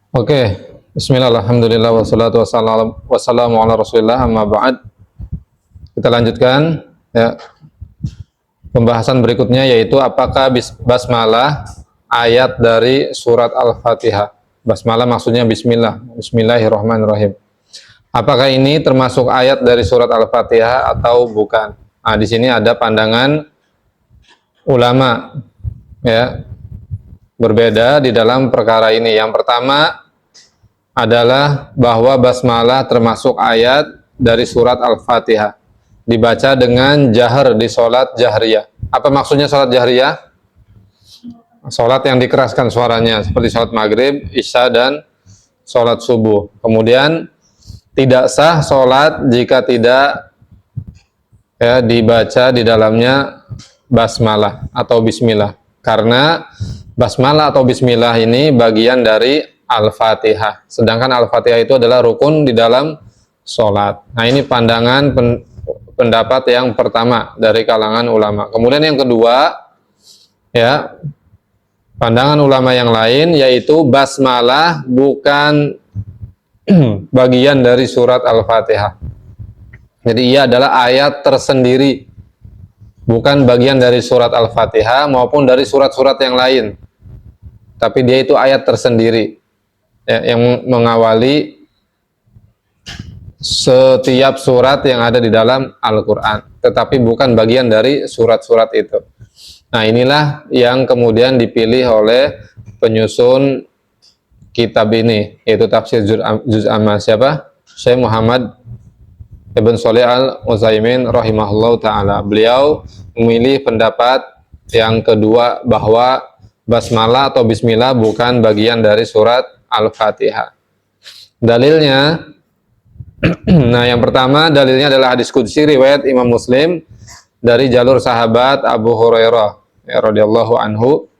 Oke, Bismillah, alhamdulillah, wassalatu wassalamu ala rasulillah, amma ba'd. Kita lanjutkan ya, pembahasan berikutnya, yaitu apakah basmalah ayat dari surat Al-Fatihah. Basmalah maksudnya bismillah, bismillahirrahmanirrahim. Apakah ini termasuk ayat dari surat Al-Fatihah atau bukan? Nah, di sini ada pandangan ulama ya, berbeda di dalam perkara ini. Yang pertama adalah bahwa basmalah termasuk ayat dari surat Al-Fatihah, dibaca dengan jahar di sholat jahriyah. Apa maksudnya sholat jahriyah? Sholat yang dikeraskan suaranya, seperti sholat maghrib, isya, dan sholat subuh. Kemudian tidak sah sholat jika tidak ya, dibaca di dalamnya basmalah atau bismillah, karena basmalah atau bismillah ini bagian dari Al-Fatihah, sedangkan Al-Fatihah itu adalah rukun di dalam sholat. Nah, ini pandangan pendapat yang pertama dari kalangan ulama. Kemudian yang kedua ya, pandangan ulama yang lain, yaitu basmalah bukan bagian dari surat Al-Fatihah. Jadi ia adalah ayat tersendiri, bukan bagian dari surat Al-Fatihah maupun dari surat-surat yang lain, tapi dia itu ayat tersendiri ya, yang mengawali setiap surat yang ada di dalam Al-Quran, tetapi bukan bagian dari surat-surat itu. Nah, inilah yang kemudian dipilih oleh penyusun kitab ini, yaitu tafsir Juz Amma, siapa? Syekh Muhammad Ibn Shalih Al-Utsaimin rahimahullah ta'ala. Beliau memilih pendapat yang kedua, bahwa basmalah atau bismillah bukan bagian dari surat Al-Fatihah. Dalilnya, nah yang pertama dalilnya adalah hadis qudsi riwayat Imam Muslim dari jalur sahabat Abu Hurairah ya, radhiyallahu anhu.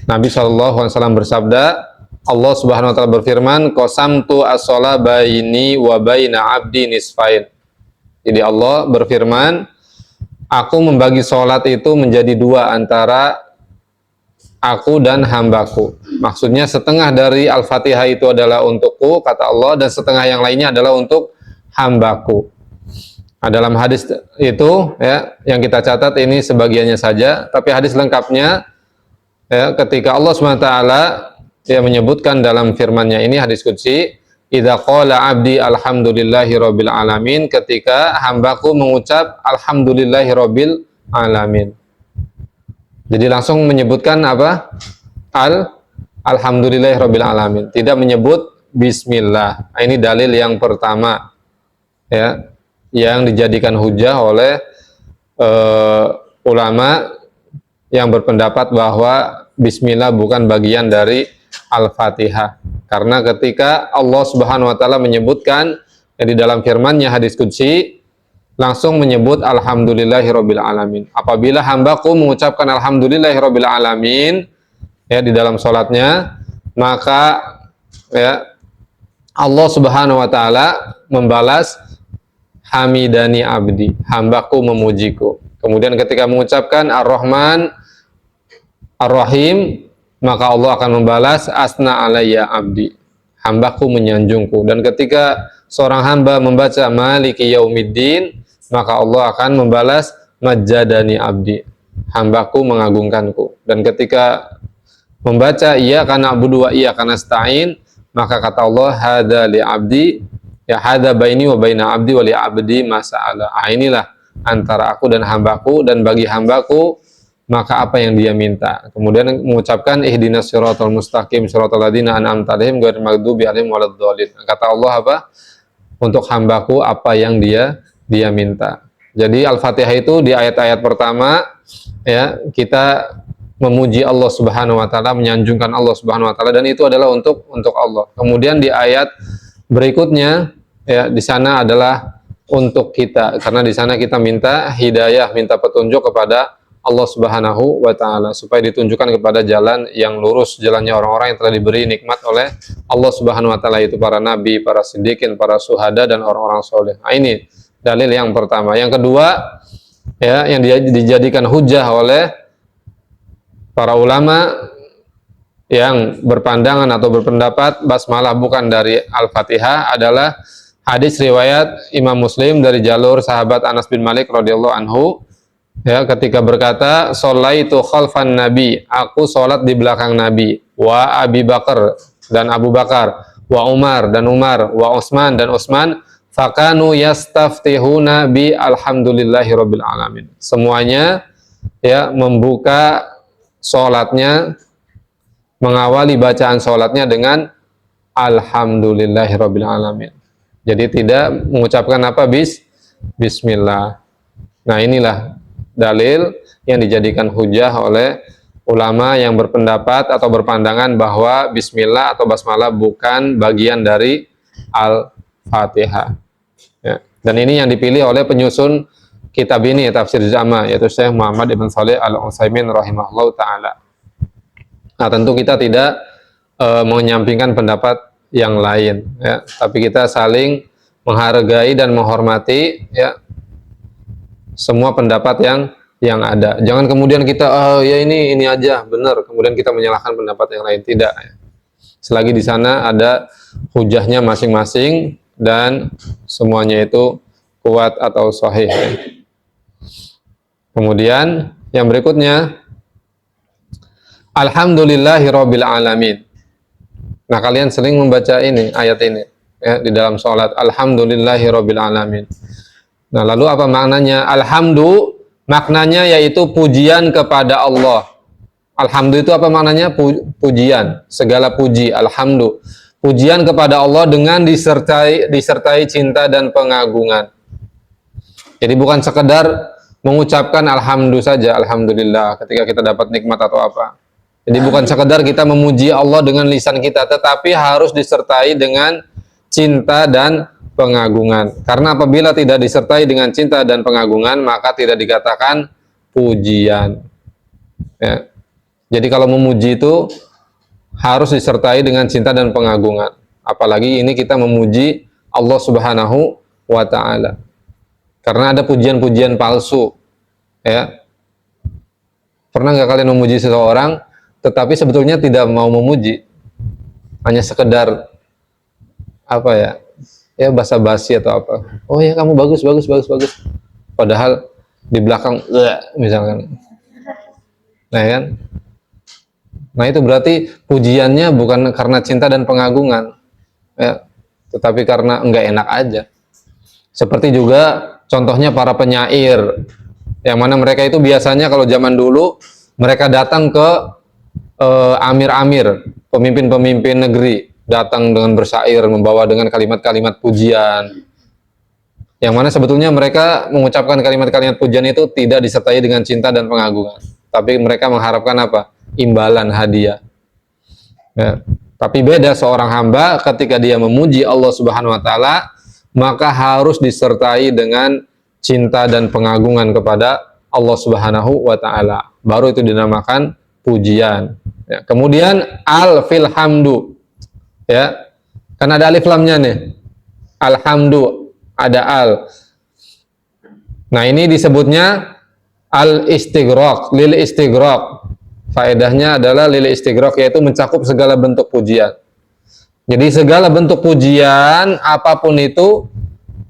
Nabi SAW bersabda, Allah Subhanahu wa taala berfirman, qasamtu as-shalah baini wa baina 'abdi nisfain. Jadi Allah berfirman, aku membagi sholat itu menjadi dua antara aku dan hambaku. Maksudnya setengah dari Al-Fatihah itu adalah untukku, kata Allah, dan setengah yang lainnya adalah untuk hambaku. Nah, dalam hadis itu ya, yang kita catat ini sebagiannya saja, tapi hadis lengkapnya ya, ketika Allah SWT dia menyebutkan dalam firman-Nya ini, hadis qudsi, idza qala 'abdi alhamdulillahi rabbil alamin, ketika hambaku mengucap alhamdulillahi rabbil alamin. Jadi langsung menyebutkan apa? Alhamdulillahi rabbil alamin, tidak menyebut bismillah. Nah, ini dalil yang pertama ya, yang dijadikan hujah oleh ulama yang berpendapat bahwa bismillah bukan bagian dari Al-Fatihah. Karena ketika Allah Subhanahu wa taala menyebutkan ya, di dalam firman-Nya hadis qudsi, langsung menyebut alhamdulillahirabbil alamin. Apabila hambaku mengucapkan alhamdulillahirabbil alamin ya di dalam salatnya, maka ya Allah Subhanahu wa taala membalas hamidani abdi, hambaku memujiku. Kemudian ketika mengucapkan ar-Rahman ar-Rahim, maka Allah akan membalas asna alayya abdi, hambaku menyanjungku. Dan ketika seorang hamba membaca maliki yaumiddin, maka Allah akan membalas majjadani abdi, hambaku mengagungkanku. Dan ketika membaca iyyaka na'budu wa iyyaka nasta'in, maka kata Allah hadza li abdi, ya hadza baini wa baina abdi wa li abdi masa'ala. Inilah antara aku dan hambaku, dan bagi hambaku maka apa yang dia minta. Kemudian mengucapkan ihdinas siratal mustaqim siratal ladzina an'amta 'alaihim ghairil maghdubi 'alaihim waladdallin. Kata Allah apa? Untuk hambaku apa yang dia minta. Jadi Al-Fatihah itu di ayat-ayat pertama ya, kita memuji Allah Subhanahu wa taala, menyanjungkan Allah Subhanahu wa taala, dan itu adalah untuk Allah. Kemudian di ayat berikutnya ya, di sana adalah untuk kita, karena di sana kita minta hidayah, minta petunjuk kepada Allah Subhanahu wa taala supaya ditunjukkan kepada jalan yang lurus, jalannya orang-orang yang telah diberi nikmat oleh Allah Subhanahu wa taala, itu para nabi, para siddiqin, para syuhada, dan orang-orang soleh. Nah, ini dalil yang pertama. Yang kedua ya, yang dijadikan hujah oleh para ulama yang berpandangan atau berpendapat basmalah bukan dari Al-Fatihah adalah hadis riwayat Imam Muslim dari jalur sahabat Anas bin Malik radhiyallahu anhu, ya, ketika berkata, "Sholaitu khalfan Nabi," aku sholat di belakang Nabi, wa Abi Bakar dan Abu Bakar, wa Umar dan Umar, wa Utsman dan Utsman, fakanu yastaftihuna bi alhamdulillahi rabbil alamin. Semuanya ya membuka sholatnya, mengawali bacaan sholatnya dengan alhamdulillahi rabbil alamin. Jadi tidak mengucapkan apa? Bismillah. Nah, inilah dalil yang dijadikan hujah oleh ulama yang berpendapat atau berpandangan bahwa bismillah atau basmalah bukan bagian dari Al-Fatihah. Ya. Dan ini yang dipilih oleh penyusun kitab ini, Tafsir Jama', yaitu Syekh Muhammad Ibn Shalih Al-Utsaimin rahimahullah ta'ala. Nah, tentu kita tidak menyampingkan pendapat yang lain, ya, tapi kita saling menghargai dan menghormati, ya, semua pendapat yang ada. Jangan kemudian kita ya ini aja benar, kemudian kita menyalahkan pendapat yang lain. Tidak, ya. Selagi di sana ada hujahnya masing-masing dan semuanya itu kuat atau sahih, ya. Kemudian yang berikutnya, alhamdulillahirabbil alamin. Nah, kalian sering membaca ini, ayat ini, ya, di dalam sholat, alhamdulillahirabbil alamin. Nah, lalu apa maknanya? Alhamdu, maknanya yaitu pujian kepada Allah. Alhamdu itu apa maknanya? Pujian, segala puji, alhamdu. Pujian kepada Allah dengan disertai cinta dan pengagungan. Jadi bukan sekedar mengucapkan alhamdu saja, alhamdulillah, ketika kita dapat nikmat atau apa. Jadi bukan sekedar kita memuji Allah dengan lisan kita, tetapi harus disertai dengan cinta dan pengagungan. Karena apabila tidak disertai dengan cinta dan pengagungan, maka tidak dikatakan pujian. Ya. Jadi kalau memuji itu harus disertai dengan cinta dan pengagungan. Apalagi ini kita memuji Allah Subhanahu wa ta'ala. Karena ada pujian-pujian palsu. Ya. Pernah nggak kalian memuji seseorang tetapi sebetulnya tidak mau memuji, hanya sekedar apa ya, ya basa-basi atau apa. Oh ya, kamu bagus, padahal di belakang misalkan. Nah, kan, nah itu berarti pujiannya bukan karena cinta dan pengagungan, ya, tetapi karena enggak enak aja. Seperti juga contohnya para penyair, yang mana mereka itu biasanya kalau zaman dulu mereka datang ke amir-amir, pemimpin-pemimpin negeri, datang dengan bersyair, membawa dengan kalimat-kalimat pujian, yang mana sebetulnya mereka mengucapkan kalimat-kalimat pujian itu tidak disertai dengan cinta dan pengagungan, tapi mereka mengharapkan apa? Imbalan, hadiah. Ya. Tapi beda seorang hamba ketika dia memuji Allah Subhanahu wa ta'ala, maka harus disertai dengan cinta dan pengagungan kepada Allah Subhanahu wa ta'ala. Baru itu dinamakan pujian. Ya, kemudian al-fil hamdu, ya, kan ada alif lamnya nih, alhamdu, ada al. Nah, ini disebutnya al-istighraq, lil istighraq. Faedahnya adalah lil istighraq, yaitu mencakup segala bentuk pujian. Jadi segala bentuk pujian apapun itu,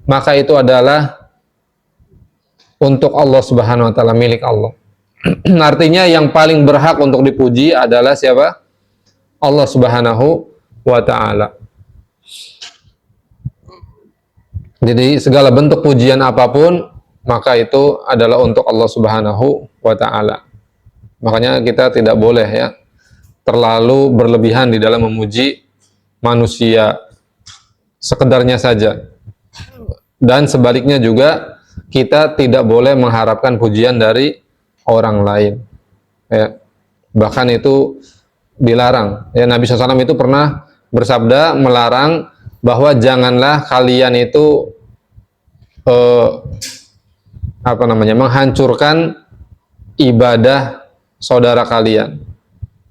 maka itu adalah untuk Allah Subhanahu wa ta'ala, milik Allah. Artinya yang paling berhak untuk dipuji adalah siapa? Allah Subhanahu wa ta'ala. Jadi segala bentuk pujian apapun, maka itu adalah untuk Allah Subhanahu wa ta'ala. Makanya kita tidak boleh, ya, terlalu berlebihan di dalam memuji manusia, sekedarnya saja. Dan sebaliknya juga, kita tidak boleh mengharapkan pujian dari orang lain, ya. Bahkan itu dilarang, ya. Nabi SAW itu pernah bersabda melarang bahwa janganlah kalian itu menghancurkan ibadah saudara kalian.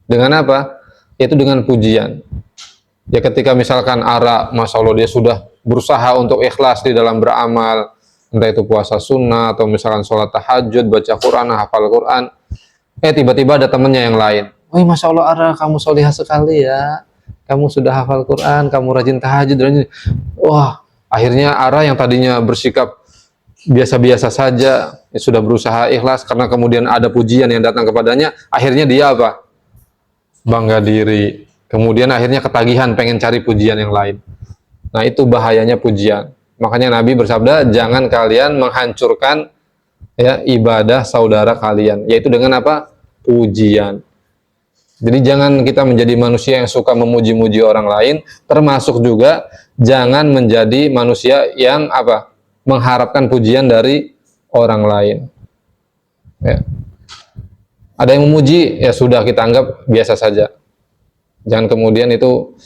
Dengan apa? Itu dengan pujian. Ya, ketika misalkan Masya Allah, dia sudah berusaha untuk ikhlas di dalam beramal, entah itu puasa sunnah atau misalkan sholat tahajud, baca Quran, hafal Quran, tiba-tiba ada temannya yang lain, "Wih, Masya Allah Ara, kamu solihah sekali ya. Kamu sudah hafal Quran, kamu rajin tahajud, rajin." Wah, akhirnya Ara yang tadinya bersikap biasa-biasa saja, ya sudah berusaha ikhlas karena kemudian ada pujian yang datang kepadanya, akhirnya dia apa? Bangga diri. Kemudian akhirnya ketagihan pengen cari pujian yang lain. Nah, itu bahayanya pujian. Makanya Nabi bersabda, jangan kalian menghancurkan ya ibadah saudara kalian, yaitu dengan apa? Pujian. Jadi jangan kita menjadi manusia yang suka memuji-muji orang lain, termasuk juga jangan menjadi manusia yang apa? Mengharapkan pujian dari orang lain. Ya. Ada yang memuji, ya sudah kita anggap biasa saja. Jangan kemudian itu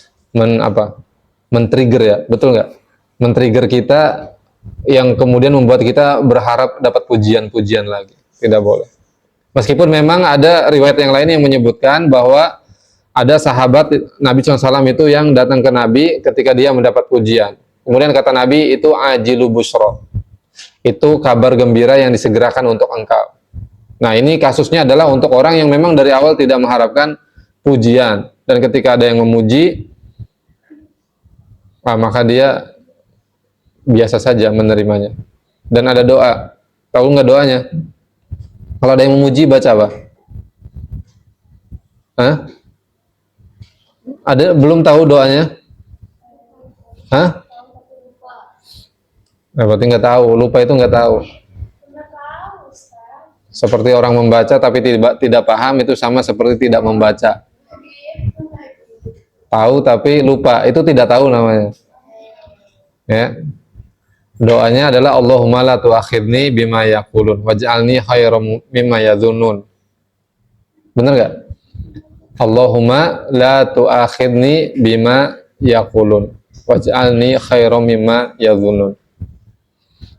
men-trigger ya, betul nggak? Men-trigger kita yang kemudian membuat kita berharap dapat pujian-pujian lagi. Tidak boleh. Meskipun memang ada riwayat yang lain yang menyebutkan bahwa ada sahabat Nabi SAW itu yang datang ke Nabi ketika dia mendapat pujian. Kemudian kata Nabi itu ajilu busyra. Itu kabar gembira yang disegerakan untuk engkau. Nah, ini kasusnya adalah untuk orang yang memang dari awal tidak mengharapkan pujian. Dan ketika ada yang memuji, maka dia biasa saja menerimanya. Dan ada doa. Tahu nggak doanya? Kalau ada yang memuji, baca apa? Hah? Ada belum tahu doanya? Hah? Nah, berarti nggak tahu. Lupa itu nggak tahu. Seperti orang membaca tapi tidak paham, itu sama seperti tidak membaca. Tahu tapi lupa, itu tidak tahu namanya. Ya. Doanya adalah Allahumma la tu'akhidni bima yaqulun waj'alni khairam mimma yadhunnun. Benar enggak? Allahumma la tu'akhidni bima yaqulun waj'alni khairam mimma yadhunnun.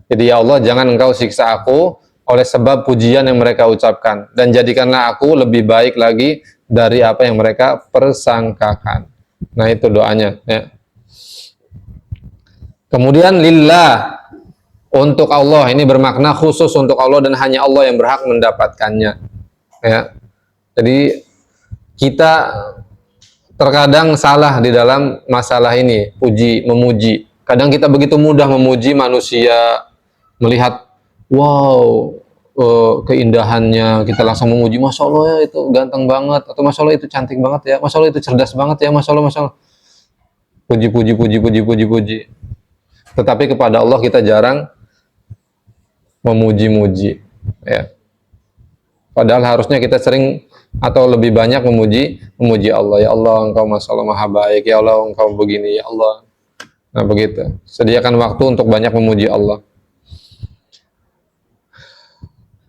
Jadi ya Allah, jangan engkau siksa aku oleh sebab pujian yang mereka ucapkan, dan jadikanlah aku lebih baik lagi dari apa yang mereka persangkakan. Nah, itu doanya ya. Kemudian lillah, untuk Allah, ini bermakna khusus untuk Allah dan hanya Allah yang berhak mendapatkannya ya. Jadi kita terkadang salah di dalam masalah ini, memuji. Kadang kita begitu mudah memuji manusia, melihat wow, keindahannya, kita langsung memuji, Masya Allah ya itu ganteng banget, atau Masya Allah itu cantik banget ya, Masya Allah itu cerdas banget ya, Masya Allah, Masya Allah. Puji. Tetapi kepada Allah kita jarang memuji-muji ya. Padahal harusnya kita sering atau lebih banyak memuji Allah. Ya Allah, engkau Masya Allah maha baik, ya Allah engkau begini, ya Allah. Nah begitu, sediakan waktu untuk banyak memuji Allah.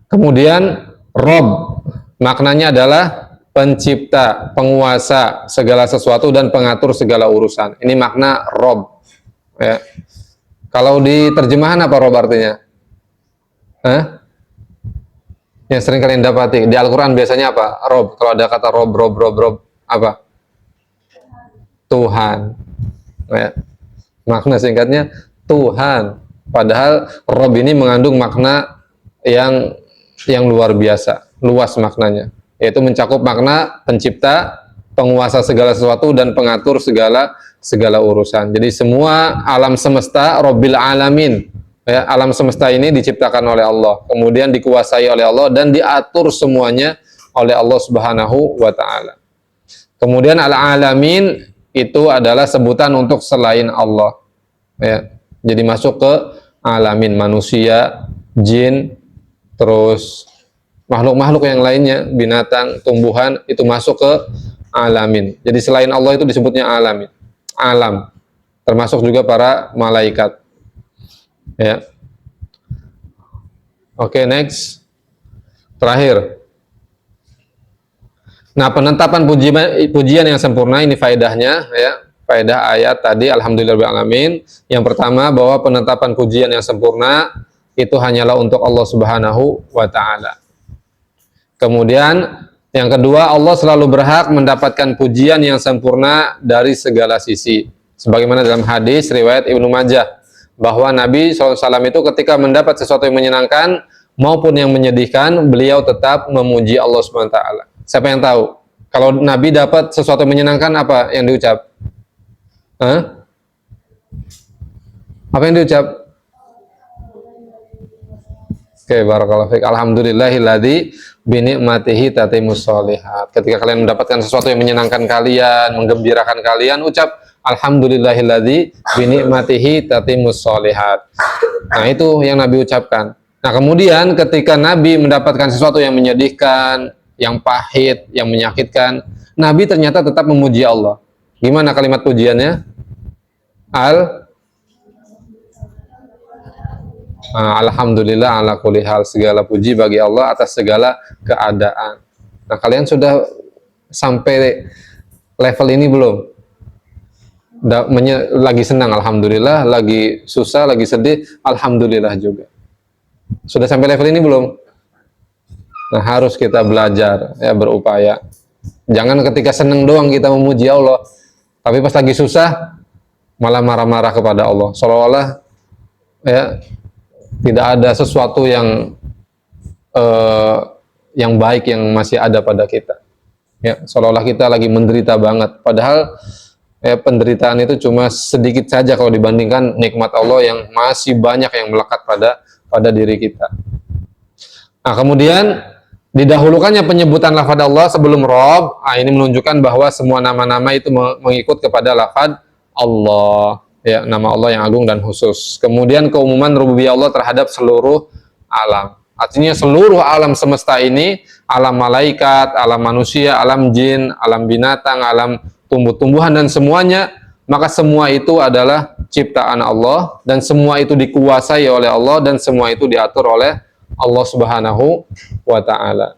Kemudian Rob, maknanya adalah pencipta, penguasa segala sesuatu dan pengatur segala urusan. Ini makna Rob ya. Kalau di terjemahan apa Rob artinya? Yang sering kalian dapati di Al-Quran biasanya apa? Rob. Kalau ada kata Rob, apa? Tuhan ya. Makna singkatnya Tuhan. Padahal Rob ini mengandung makna yang luar biasa, luas maknanya, yaitu mencakup makna pencipta, penguasa segala sesuatu dan pengatur segala urusan. Jadi semua alam semesta, Rabbil Alamin ya, alam semesta ini diciptakan oleh Allah, kemudian dikuasai oleh Allah dan diatur semuanya oleh Allah Subhanahu wa taala. Kemudian Al-Alamin itu adalah sebutan untuk selain Allah ya. Jadi masuk ke alamin, manusia, jin, terus makhluk-makhluk yang lainnya, binatang, tumbuhan, itu masuk ke alamin. Jadi selain Allah itu disebutnya alamin, alam, termasuk juga para malaikat ya. Oke, next, terakhir. Nah, penetapan pujian yang sempurna ini faedahnya ya, faedah ayat tadi alhamdulillahirabbil alamin. Yang pertama, bahwa penetapan pujian yang sempurna itu hanyalah untuk Allah Subhanahu wa taala. Kemudian yang kedua, Allah selalu berhak mendapatkan pujian yang sempurna dari segala sisi. Sebagaimana dalam hadis riwayat Ibnu Majah, bahwa Nabi SAW itu ketika mendapat sesuatu yang menyenangkan maupun yang menyedihkan, beliau tetap memuji Allah SWT. Siapa yang tahu? Kalau Nabi dapat sesuatu yang menyenangkan, apa yang diucap? Hah? Apa yang diucap? Oke, barakallahu fiik. Alhamdulillahilladzi bi ni'matihi tatimmus sholihat. Ketika kalian mendapatkan sesuatu yang menyenangkan kalian, menggembirakan kalian, ucap alhamdulillahilladzi bi ni'matihi tatimmus sholihat. Nah, itu yang Nabi ucapkan. Nah, kemudian ketika Nabi mendapatkan sesuatu yang menyedihkan, yang pahit, yang menyakitkan, Nabi ternyata tetap memuji Allah. Gimana kalimat pujiannya? Alhamdulillah ala kulli hal, segala puji bagi Allah atas segala keadaan. Nah, kalian sudah sampai level ini belum? Lagi senang alhamdulillah, lagi susah, lagi sedih alhamdulillah juga. Sudah sampai level ini belum? Nah, harus kita belajar, ya, berupaya. Jangan ketika senang doang kita memuji Allah, tapi pas lagi susah malah marah-marah kepada Allah. Seolah-olah ya tidak ada sesuatu yang baik yang masih ada pada kita. Ya, seolah-olah kita lagi menderita banget. Padahal ya, penderitaan itu cuma sedikit saja kalau dibandingkan nikmat Allah yang masih banyak yang melekat pada diri kita. Nah, kemudian didahulukannya penyebutan lafaz Allah sebelum Rabb. Ini menunjukkan bahwa semua nama-nama itu mengikut kepada lafaz Allah. Ya, nama Allah yang agung dan khusus. Kemudian keumuman rububiyah Allah terhadap seluruh alam. Artinya seluruh alam semesta ini, alam malaikat, alam manusia, alam jin, alam binatang, alam tumbuh-tumbuhan dan semuanya, maka semua itu adalah ciptaan Allah dan semua itu dikuasai oleh Allah dan semua itu diatur oleh Allah Subhanahu wa taala.